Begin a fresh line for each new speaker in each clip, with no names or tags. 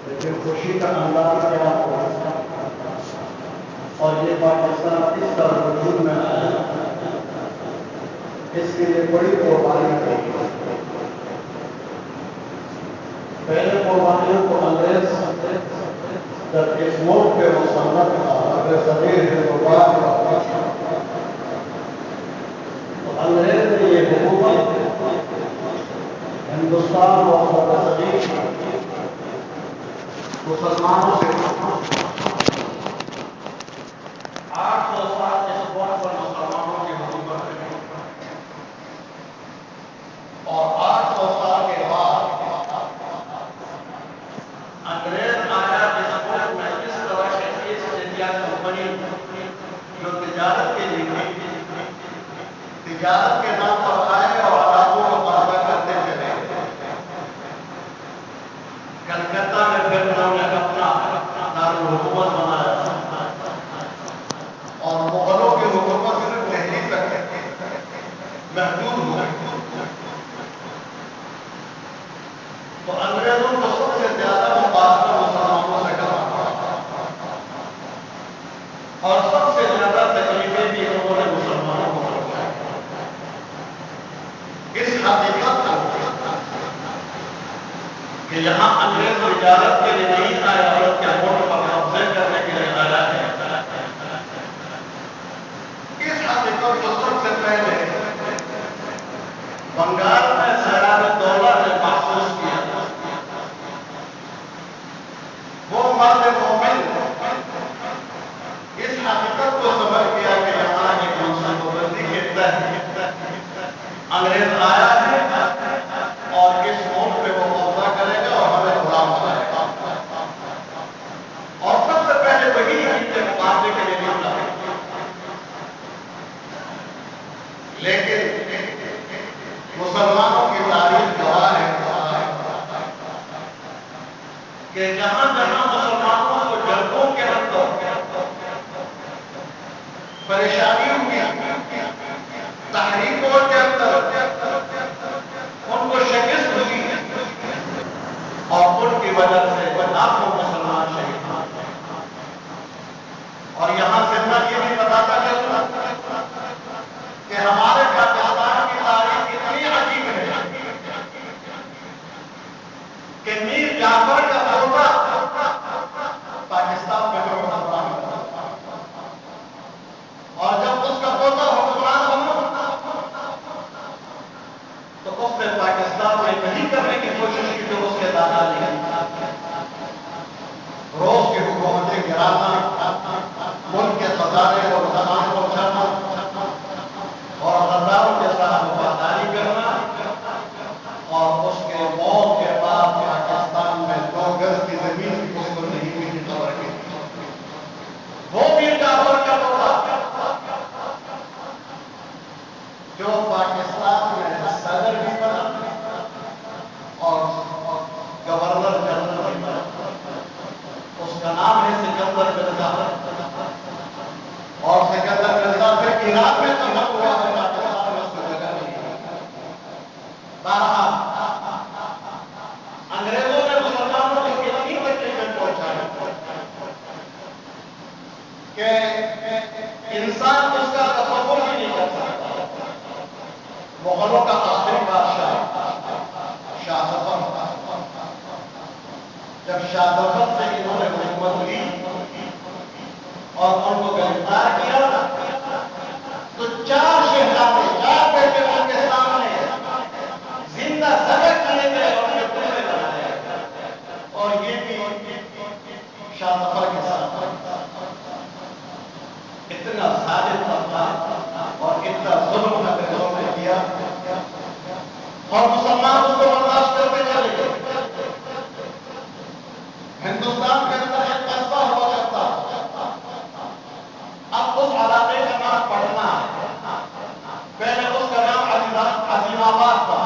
لیکن خوشی کا انداز کیا ہو اور یہ پاکستان اس طرح وجود میں آیا، اس کے لیے بڑی قربانی ہوئی۔ پہلے قربانیوں کو انگریز جب اس ملک پہ مسلط تھا، اگر صغیر ہندوستان کا، تو انگریز نے یہ حکومت ہندوستان اور صغیر مسلمانوں سے 800 سال اس وقت پر مسلمانوں کی حکومت رہی، اور 800 سال کے بعد انگریز آیا اس ملک میں اس طرح سے ایسٹ انڈیا کمپنی جو تجارت کے لیے تجارت کے نام پر آئے اور علاقوں کو قبضہ کرتے چلے۔ کلکتہ میں پھر انہوں نے اپنا دارالحکومت بنایا اور مغلوں کی حکومت صرف دہلی تک محدود ہو گئی۔ تو انگریزوں کو سب سے زیادہ مقابلہ مسلمانوں سے کرنا اور سب سے زیادہ تکلیفیں بھی انہوں نے مسلمانوں کو پہنچائی۔ اس حقیقت کو کہ یہاں انگریز تجارت کے لیے نہیں آیا اور کیا ملک پر قبضے کرنے کے لیے آیا ہے، اس حقیقت کو سب سے پہلے بنگال میں سیراب الدولہ نے محسوس کیا۔ وہ مرد مومن اس حقیقت کو سمجھ گیا کہ یہاں ایک منصوبہ بندی کے تحت انگریز آیا ہے اور اس ملک پہ وہ قبضہ کرے گا اور ہمیں غلام بنائے گا، اور سب سے پہلے وہی ان کے مقابلے کے لیے نکلا۔ لیکن مسلمانوں کی تاریخ گواہ ہے کہ جہاں جہاں مسلمانوں کو جنگوں کے اندر پریشانیوں کی تحریکوں کے اندر ان کو شکست ہوئی اور ان کی وجہ سے لاکھوں مسلمان شہید ہوئے۔ اور یہاں سے یہ بھی بتاتا چلتا کہ ہمارے پاکستان کی تاریخ اتنی عجیب ہے کہ میر جعفر کا پوتا پاکستان میں حکمران بنا، اور جب اس کا پوتا حکمران بنا تو اس نے پاکستان میں نہیں کرنے کی کوشش کی جو اس کے دادا نے روز کی حکومتیں گرانا، ملک کے خزانے کو نقصان پہنچانا اور غداروں کے ساتھ وفاداری کرنا، اور اس کے موت کے بعد پاکستان میں 2 گز کی زمین اس کو نہیں ملی خبر کی۔ وہ میر جعفر کا پوتا جو پاکستان میں صدر بھی بنا اور گورنر جنرل بھی بنا، اس کا نام ہے سکندر مرزا، اور سکندر مرزا پھر عراق میں تباہ ہوا ہے، پاکستان میں اس کو جگہ نہیں ہے۔ بہرحال انگریزوں نے مسلمانوں کو کتنی تکلیفیں پہنچائی کہ انسان اس کا تصور بھی نہیں کر سکتا۔ مغلوں کا آخری بادشاہ شاہ ظفر، جب شاہ ظفر سے انہوں نے حکومت لی اور ان کو گرفتار کیا تو 4 شہزادے 4 بیٹے ان کے سامنے زندہ ذبح کیے گئے اور ان کے ٹکڑے بنائے گئے، اور یہ بھی شاہ ظفر کے ساتھ اتنا ظالم طبقہ اور اتنا ظلم انگریزوں نے کیا، اور مسلمان اس کو برداشت کرتے چلے گئے۔ ہندوستان کے اندر ایک قصبہ ہوا کرتا، اب اس علاقے کا نام پٹنہ ہے، پہلے اس کا نام عظیم آباد تھا،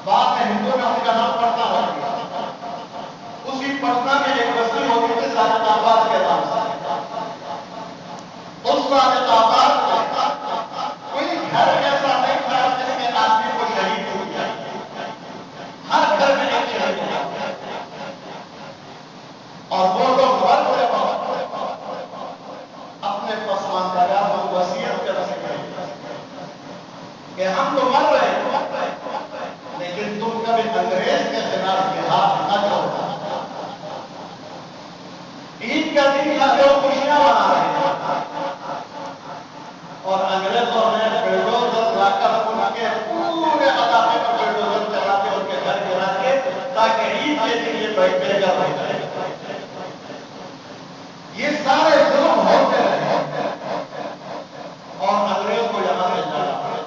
بعد میں ہندو نے اس کا نام پٹنہ رکھ دیا۔ اسی پٹنہ میں ایک بستی ہوتی تھی صادق آباد کے نام سے، اس صادق آباد میں کوئی گھر ایسا نہیں تھا جس میں آدمی کو شہید ہو گیا۔ اور وہ لوگ مرتے وقت اپنے پسماندگان کو وصیت کر سکے کہ ہم تو مر رہے ہیں لیکن تم کبھی انگریز کے خلاف جہاد نہ کرو. عید کا دن تھا جو خوشیاں منا رہے ہیں اور انگریزوں نے بلڈوزر لا کر ان کے پورے علاقے پر بلڈوزر چلا کے ان کے گھر گرا کے تاکہ عید کے دن یہ بے گھر رہ جائے. یہ سارے ظلم ہوتے رہے اور انگریز کو یہاں سے جانا پڑا.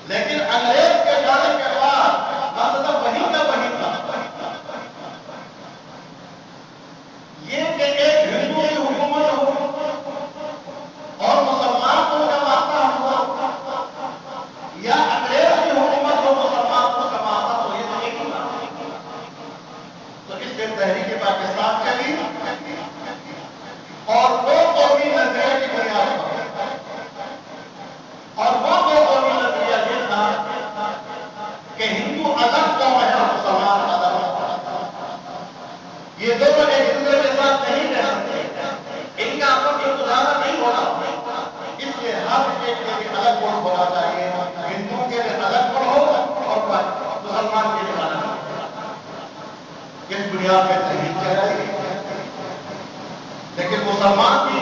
لیکن انگریز کے جانے کے بعد مسئلہ وہی کا وہی تھا. یہ کہ ایک ہندو کی حکومت ہو اور مسلمان کو کماتا ہوا یا انگریز کی حکومت ہو مسلمان کو کماتا ہو، یہ تو ایک ہی بات. تو اس سے تحریک پاکستان چلی اور وہ قومی نظریے کی بنیاد پر اور وہ قومی نظریہ یہ تھا کہ ہندو الگ قوم ہے اور مسلمان الگ قوم. یہ دونوں ایک دوسرے کے ساتھ نہیں رہ سکتے، ان کا آپس میں گزارا نہیں ہوگا. اس لیے ہر ایک کے لیے الگ ووٹ ہونا چاہیے. ہندو کے لیے الگ ووٹ ہو اور مسلمان کے لیے الگ. اس بنیاد پہ تحریک چلائی گئی. لیکن مسلمان بھی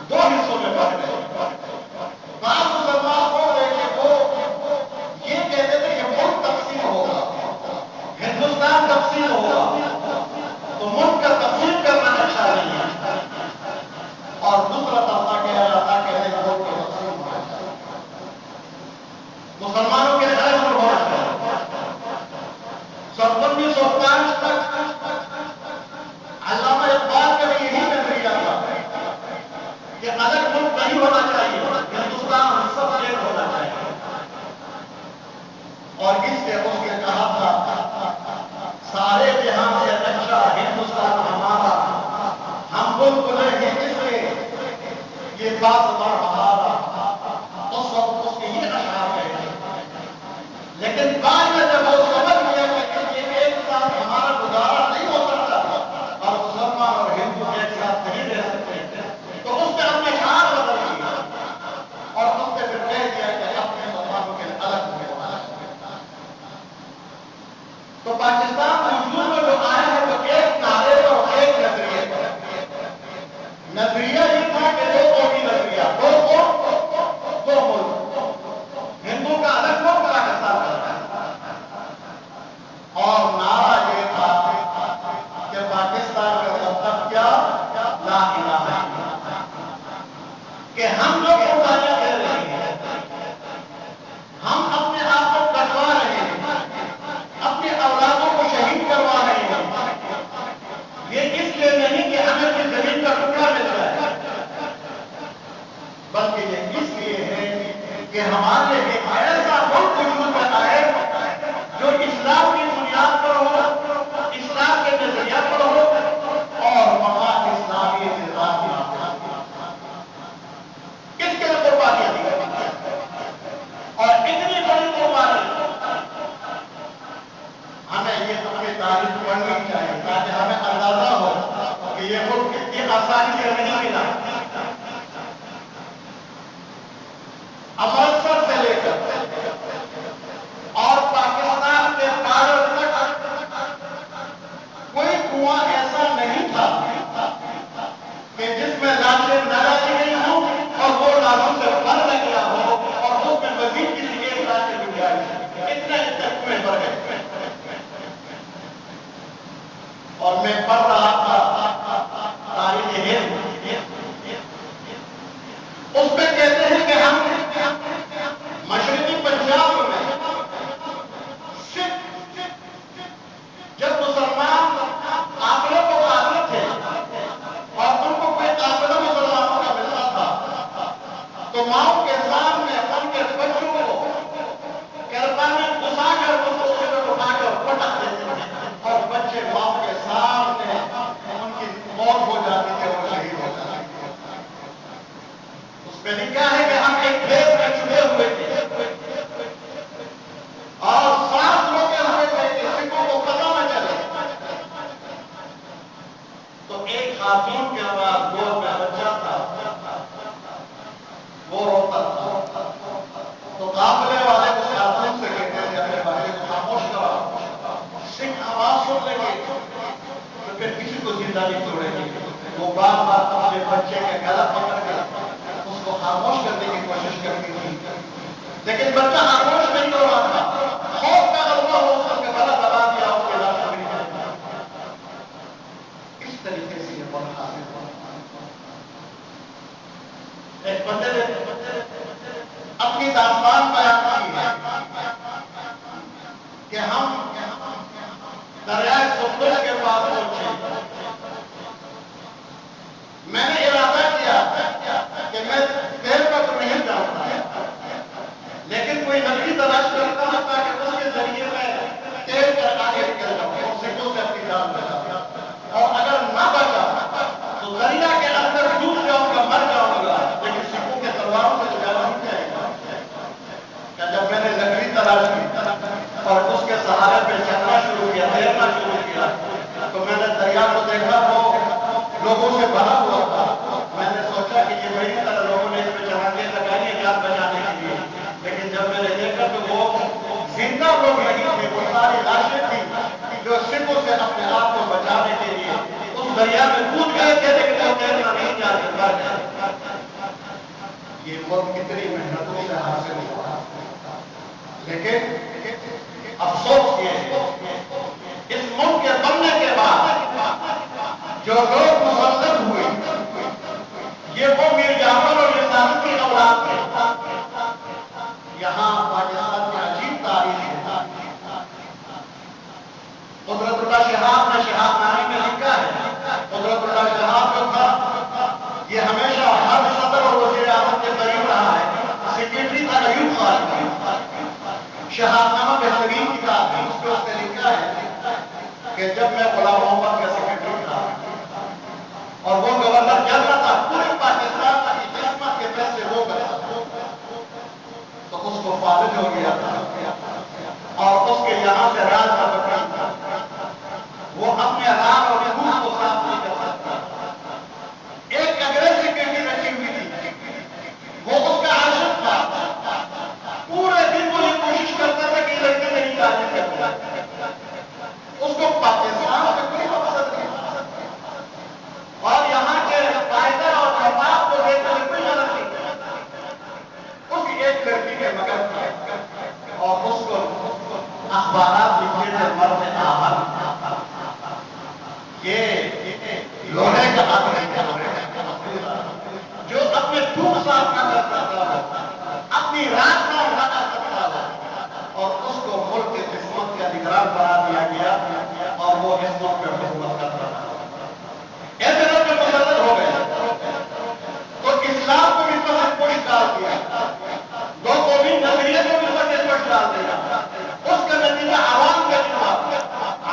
دو حصوں میں بٹ گئے. بعض مسلمان ہو گئے کہ وہ یہ کہتے تھے کہ ملک تقسیم ہوگا، ہندوستان تقسیم ہوگا تو ملک کا تقسیم کرنا اچھا نہیں ہے. اور دوسرا طبقہ کہہ رہا تھا کہ ملک کا تقسیم ہونا چاہیے. مسلمانوں کے خلاف ہونا چاہیے. 1905 تک علامہ اقبال کا بھی یہی نظریہ تھا کہ الگ ملک نہیں ہونا چاہیے، ہندوستان سب ایک ہونا چاہیے. اور اس سے اس نے کہا تھا سارے جہاں سے اچھا ہندوستان ہمارا، ہم ملک نہیں اس لیے یہ بات ہمارا. اس وقت اس کے یہ اشعار کہے. لیکن بعد میں جب وہ سمجھ لیا کہ یہ ایک ساتھ ہمارا گزارا نہیں ہو سکتا اور مسلمان اور ہندو ایک ساتھ نہیں رہ سکتے، تو اس نے اپنے اشعار بدل دیا اور اس نے پھر کہہ دیا کہ اپنے مسلمانوں کے لیے الگ ہونے والا. تو پاکستان وجود میں جو آیا ہے تو ایک نعرے اور ایک نظریے پر. نظریہ یہ تھا کہ دو قومی نظریہ، دو قوم دو ملک. ہندو کا الگ ملک پاکستان کا. اور نعرہ یہ تھا کہ پاکستان کا مطلب کیا؟ لا الہ الا اللہ. کہ ہم لوگ قربانیاں دے رہے ہیں، ہم اپنے آپ کو کٹوا رہے ہیں، اپنے اولادوں کو شہید کروا رہے ہیں. یہ اس لیے نہیں کہ ہمیں اپنی زمین کا ٹکڑا مل جائے، بلکہ یہ اس لیے ہے کہ ہمارے ایک ایسا ملک وجود میں آئے جو اسلام کی بنیاد پر ہو، اسلام کے نظریہ پر ہو اور وہاں اسلامی نظام کی کس کے لیے قربانیاں دی گئی. اور اتنی بڑی قربانی ہمیں یہ اپنی تاریخ پڑھنی چاہیے تاکہ ہمیں اندازہ ہو کہ یہ ملک کتنی آسانی سے نہیں ملا. امرتسر سے لے کر اور پاکستان کے بارڈر تک کوئی کنواں ایسا نہیں تھا کہ جس میں لاشیں نہ ڈالی گئی ہوں اور وہ لاشوں سے بھر نہ گیا ہو اور اس میں مزید کسی ایک لاش کی گنجائش. اتنے کنویں بھر گئے. اور میں پڑھ رہا تھا تاریخ ہند، اس میں کہتے ہیں کہ ہم مشرقی پنجاب میں جب مسلمان قافلے کو قاتل تھے اور ان کو کوئی قافلہ مسلمانوں کا ملتا تھا تو ماؤں کے سامنے ان کے بچوں کو کرپا میں گھسا کر ان کو اٹھا کر پٹک دیتے تھے اور بچے ماؤں کے سامنے خاتون کے بعد گود میں بچہ تھا، وہ روتا تھا، تو قافلے والے اس خاتون سے کہتے تھے اپنے بچے کو خاموش کرو، سکھ آواز سن لیں گے تو پھر کسی کو زندہ نہیں چھوڑے گی۔ وہ بار بار اپنے بچے کے گلا پکڑ کر اس کو خاموش کرنے کی کوشش کرتی تھی، لیکن بچہ خاموش نہیں ہو رہا تھا۔ خوف کا غلبہ ہو کر کے گلا دبا دیا، اس کے لاش مری جائے۔ اس طریقے سے یہ بڑھ حاصل ہوا۔ ایک بندے نے اپنی داستان بیان کی ہے کہ ہم دریائے سندھ کے پاس پہنچے، میں نے ارادہ کیا کہ میں تیر کا تو نہیں جانتا، لیکن کوئی نبی تلاش کرتا ہے تاکہ اس کے ذریعے میں تیر کر آگے نکل جاؤں اور سکھوں سے اپنی جان بچا، اور اگر نہ بچا تو دریا کے اندر ڈوب جاؤں گا، مر جاؤں گا، لیکن سکھوں کے تلواروں سے تو جانا نہیں جائے گا۔ کہ جب میں نے لکڑی تلاش کی اور اس کے سہارے پہ چلنا شروع کیا، تیرنا شروع کیا، تو میں نے دریا کو دیکھا وہ لوگوں سے بھرا ہوا تھا۔ میں نے سوچا کہ یہ میری طرح لوگوں نے اس پہ چڑھانے لگائی ہے جان بچانے کے لیے، لیکن جب میں نے دیکھا تو وہ زندہ لوگ نہیں تھے، وہ ساری لاشیں تھیں جو سکھوں سے اپنے آپ کو بچانے کے لیے اس دریا میں کود گئے تھے، لیکن وہ تیرنا نہیں جانتے، مر گئے۔ یہ ملک کتنی محنتوں سے حاصل ہوا، لیکن افسوس یہ ہے اس ملک کے بننے کے بعد جو لوگ مسلط ہوئے یہ وہ میر جعفر اور نظام کی اولاد تھے۔ یہاں پاکستان کی عجیب تاریخ ہے۔ قدرت اللہ شہاب نے شہاب نامے میں لکھا ہے، قدرت اللہ شہاب جو تھا یہ ہمیشہ ہر صدر اور وزیر اعظم کے قریب رہا ہے، سیکرٹری تھا ایوب خان کا۔ شہاب نامہ بہترین کتاب ہے، اس پہ اس نے لکھا ہے کہ جب میں غلام محمد کا سیکرٹری تھا اور وہ گورنر جنرل تھا، پورے پاکستان کی قسمت کے پیسے وہ کرتا تو اس کو فالج ہو گیا تھا اور اس کے یہاں سے راج کا بکرا تھا، وہ اپنے راج اور خون کو صاف نہیں کر سکتا۔ ایک انگریز سیکرٹری رکھی ہوئی تھی، وہ اس کا عاشق تھا، پورے دن وہ یہ کوشش کرتا تھا کہ لڑکے نہیں جانے کرتا، اس کو پاکستان میں کوئی مقصد نہیں اور یہاں کے فائدہ اور نفاذ کو دیکھ کر کوئی غلط نہیں۔ اس کی ایک لڑکی کے مگر اور اس کو اخبارات لکھے تھے مرد آہر، یہ لوہے کا آدمی جو اپنے ٹوک صاف نہ کر سکتا ہو، اپنی رات کا نہ کر سکتا ہو، اور اس کو ملک کے قسمت کا نگران بنا دیا گیا اور وہ اس ملک میں حکومت کر رہا ہے۔ ایسے لوگ جو مسلط ہو گئے تو اسلام کو بھی پر پوش ڈال دیا، دو قومی نظریے کو بھی پر پوش ڈال دیا، اس کا نتیجہ عوام کا چنا،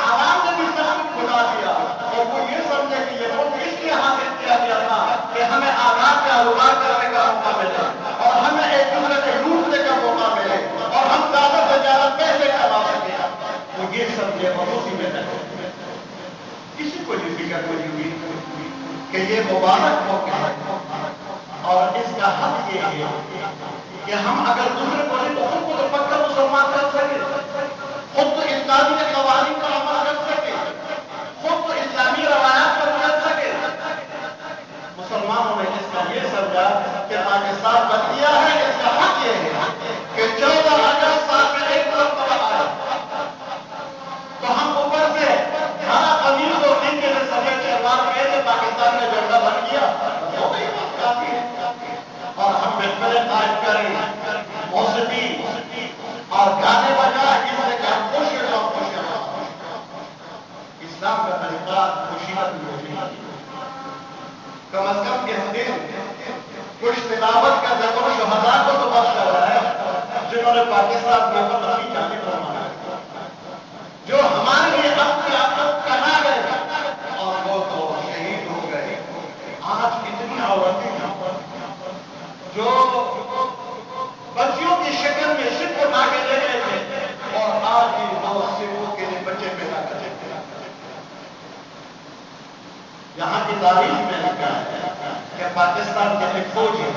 عوام نے بھی سب کچھ بنا دیا اور وہ یہ سمجھے کہ یہ ملک اس لیے حاصل کیا گیا تھا کہ ہمیں آزاد کا کاروبار کرنے کا موقع ملے اور ہمیں ایک دوسرے کو لوٹنے کا موقع ملے اور ہم زیادہ سے زیادہ پیسے کما سکیں، وہ یہ سمجھے اور اسی میں رہے۔ کسی کو یہ فکر نہیں ہوئی کہ یہ مبارک موقع ہے اور اس کا حق یہ ہے کہ ہم اگر دوسرے کو نہیں تو خود کو تو پکا مسلمان کر سکے، خود تو اسلامی کے قوانین پر عمل کر سکے، خود تو اسلامی روایات پر چل سکے۔ مسلمانوں نے اس کا یہ سمجھا کہ پاکستان بچیا ہے، اس کا حق یہ ہے کہ 14 اگست سال میں ایک مرتبہ آئے تو ہم اوپر سے ہرا قمیص اور دن کے سفید شلوار میں سے پاکستان میں جھنڈا بن گیا، وہ بھی بات کافی ہے، اور ہم محفلیں قائم کریں، موسیقی اور گانے بجا اس سے کہ ہم خوش ہیں اور خوش ہیں۔ اسلام کا طریقہ خوشیت ہوتی ہے، کم از کم اس دن کچھ تلاوت کا ذکر شہداء کو تو بخش کر رہا ہے جنہوں نے پاکستان کے اوپر اپنی جانیں فرمایا، جو ہمارے لیے اپنی آفت کہا گئے اور وہ تو شہید ہو گئے۔ آج کتنی عورتیں جو بچیوں کی شکل میں سکھ اٹھا کے لے گئے تھے اور آج بھی وہ سکھوں کے لیے بچے پیدا کرتے تھے۔ یہاں کی تاریخ میں لکھا ہے کہ پاکستان کے ایک فوجی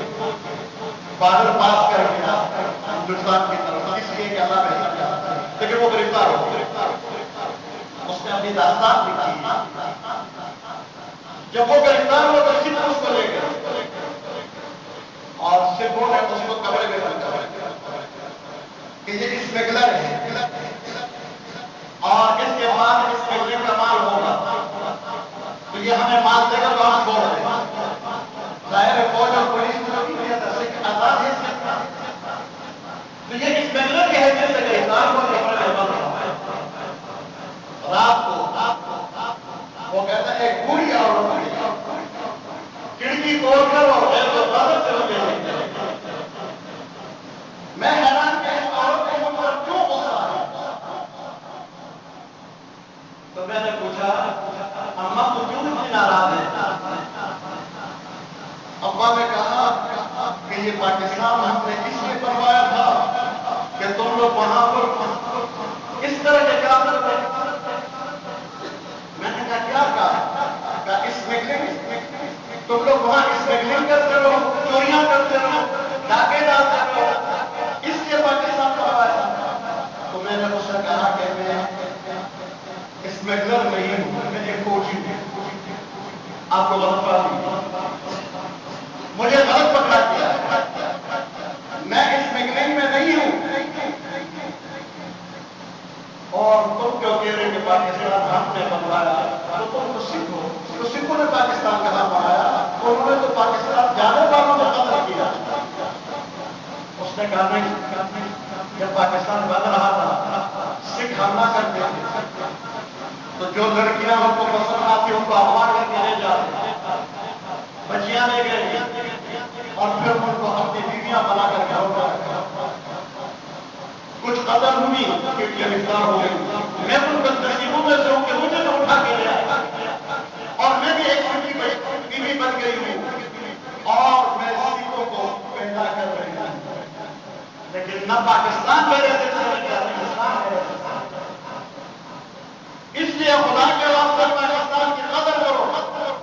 بارڈر پاس کر گیا ہندوستان کی طرف، اس لیے کہ اللہ بہتر جاتا ہے، لیکن وہ گرفتار ہو گیا۔ اس نے اپنی داستان لکھی، جب وہ گرفتار ہوا تو سکھ اس کو لے گئے اور سکھوں نے اس کو کمرے میں بند کر دیا کہ یہ اسمگلر ہے اور اس کے بعد اسمگلنگ کا مال ہوگا تو یہ ہمیں مال دے گا تو ہم چھوڑ دیں۔ ظاہر ہے فوج اور پولیس کو نہیں دیا تھا، سکھ آزاد ہے تو یہ اسمگلر کی حیثیت سے گرفتار ہوا کمرے میں بند رہا۔ رات کو وہ کہتا ہے ایک بوڑھی عورت کھڑکی توڑ کر اور سے ہوتے میں حیران کہ اس عورت کو مجھ پر کیوں غصہ ہے؟ تو میں نے پوچھا اماں تو کیوں اتنی ناراض ہے؟ ابا نے کہا کہ یہ پاکستان ہم نے اس لیے بنوایا تھا کہ تم لوگ وہاں پر اس طرح کے کام کرتے۔ میں نے کہا کیا کہا اسمگلنگ، تم لوگ وہاں اسمگلنگ کرتے رہو، چوریاں کرتے رہو، ڈاکے ڈالتے رہو، اس لیے پاکستان بنوایا۔ تو میں نے اس سے کہا کہ میں اسمگلر نہیں ہوں، میں ایک فوجی ہوں، آپ کو غلط فہمی، مجھے غلط پکڑا دیا، میں اسمگلنگ میں نہیں ہوں اور تم کیوں کہہ رہے کہ پاکستان ہم نے بنوایا؟ تو تم تو سکھ ہو، تو سکھوں نے پاکستان کہاں بنایا؟ انہوں نے تو پاکستان جانے والوں نے قتل کیا۔ اس نے کہا نہیں، جب پاکستان بن رہا تھا سکھ حملہ کرتے تھے تو جو لڑکیاں ان کو پسند آتی ان کو اغوا کر کے لے جاتے، بچیاں لے گئے اور پھر ان کو اپنی بیویاں بنا کر گھروں میں رکھا۔ کچھ قتل ہوئی کہ گرفتار ہو گئی، میں ان بدنصیبوں میں سے ہوں کہ مجھے تو اٹھا کے لے آیا اور میں بھی ایک سکھی بیوی بن گئی ہوں اور میں سکھوں کو پیدا کر رہی ہوں، لیکن نہ پاکستان میرے سے اس لیے خدا کے واسطے پاکستان کی قدر کرو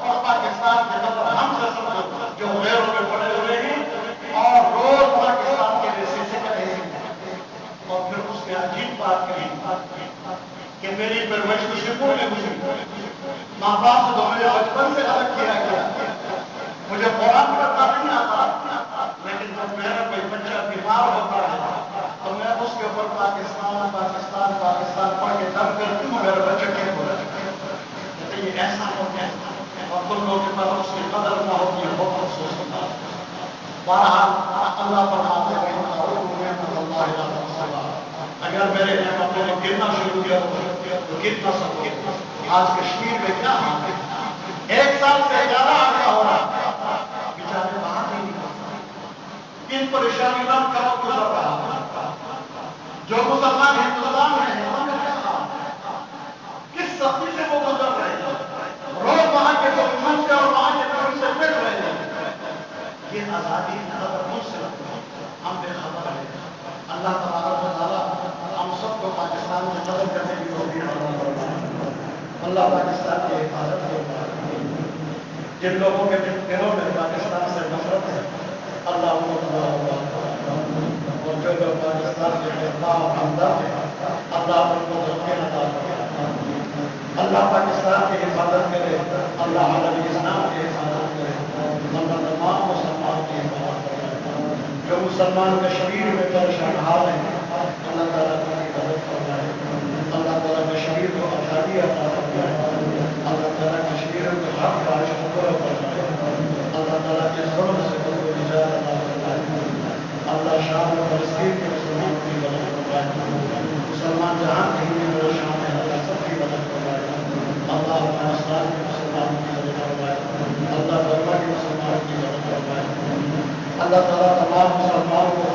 اور پاکستان کی قدر ہم سے سمجھو جو غیروں میں پڑے ہوئے ہیں اور روز پاکستان کے لیے سے کرے ہیں۔ اور پھر اس نے عجیب بات کہی کہ میری پرورش تو سکھوں میں ہوئی، ماں باپ سے تو مجھے بچپن سے الگ کیا گیا، مجھے قرآن پڑھنا نہیں آتا، لیکن جب میرا کوئی بچہ بیمار ہوتا ہے تو میں اس کے اوپر پاکستان پاکستان پاکستان پڑھ کے دم کرتی ہوں، میرا بچہ ٹھیک ہو جاتا ہے۔ کہتے یہ ایسا ہو گیا اور تم لوگوں کے پاس اس کی قدر نہ ہوتی ہے، بہت افسوس ہوتا ہے۔ بہرحال اللہ فرماتے ہیں اگر میرے نعمتوں نے گرنا شروع کیا تو کتنا سکو۔ آج کشمیر میں کیا حال ہے؟ 1 سال سے زیادہ عرصہ ہو رہا، بیچارے باہر نہیں نکلتے، کن پریشانی کا وقت گزر رہا۔ جو مسلمان ہندوستان میں ہیں ان کا کیا حال ہے؟ کس سختی سے وہ گزر رہے ہیں، روز وہاں کے دشمن سے اور وہاں کے دشمن سے لڑ رہے ہیں۔ یہ آزادی قدر مجھ سے ہم بے خبر ہیں۔ اللہ تبارک و تعالیٰ ہم سب کو پاکستان میں قدر کرنے کی توفیق عطا فرمائے۔ اللہ پاکستان کی حفاظت کرے۔ جن لوگوں کے دلوں میں پاکستان سے نفرت ہے اللہ ان کو تباہ اور جو لوگ پاکستان کے خلاف ہمدرد ہیں اللہ ان کو تمکین عطا فرمائے۔ اللہ پاکستان کی حفاظت کرے، اللہ عالم اسلام کی حفاظت کرے، اللہ تمام مسلمان کی حفاظت کرے۔ جو مسلمان کشمیر میں پریشان حال ہیں اللہ تعالیٰ کی مدد فرمائے، اللہ تعالیٰ کشمیر کو آزادی عطا فرمائے، اللہ تعالیٰ کشمیر کو حق بارش فرمائے، اللہ تعالیٰ کے ظلم سے کو نجات عطا فرمائے، اللہ شام و فلسطین کے مسلمان کی مدد فرمائے، مسلمان جہاں کہیں بھی پریشان ہیں اللہ سب کی مدد فرمائے، اللہ افغانستان کے مسلمان کی مدد فرمائے، اللہ برما کے مسلمان کی مدد فرمائے، اللہ تعالیٰ تمام مسلمان کو